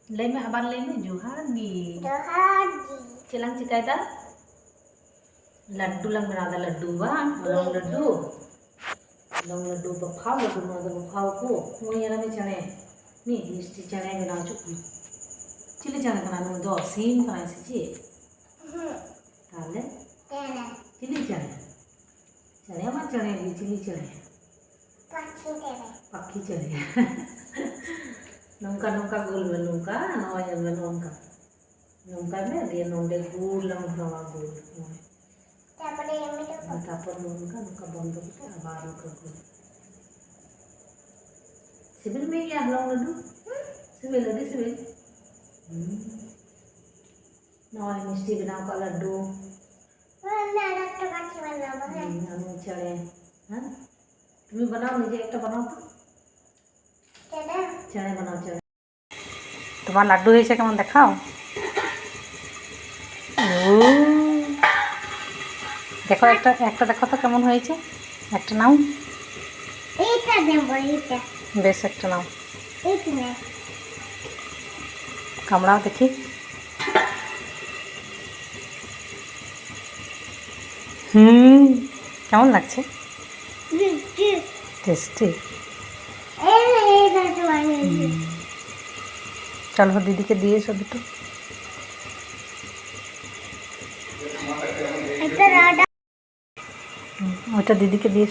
Lay me abar lay me Johadi. Johadi. Cilang cikai dah? Laddu lang berada laddu bang, long laddu. Long laddu bapau laddu mana bapau ko. Mau yang mana cene? Nih mesti cene bina cukup. Cili cene kana nung do sim kana sih. Tale? Cili cene. Cene apa cene? Cili cene. Paki cene. Nungka nungka gul nungka, nawanya nungka. Nungka me dia nongde gul lang berawa gul. Tapos nungka nungka bondo kita abaru ke gul. Sibil me ya long ladu? Sibil lagi sibil. Nawanya mesti bina ka laddu. Anu cere. Hah? Tumi banao nije ekta banao to? चने बनाओ चने তোমার লাড্ডু হয়েছে কেমন দেখাও দেখো একটা একটা দেখো তো কেমন হয়েছে একটা নাও এইটা দেব এইটা বেশ একটা নাও এইটা নে কামড়াও দেখি কেমন লাগছে টেস্টি चलो दीदी के दिए सब तो ওটা दीदी के दिए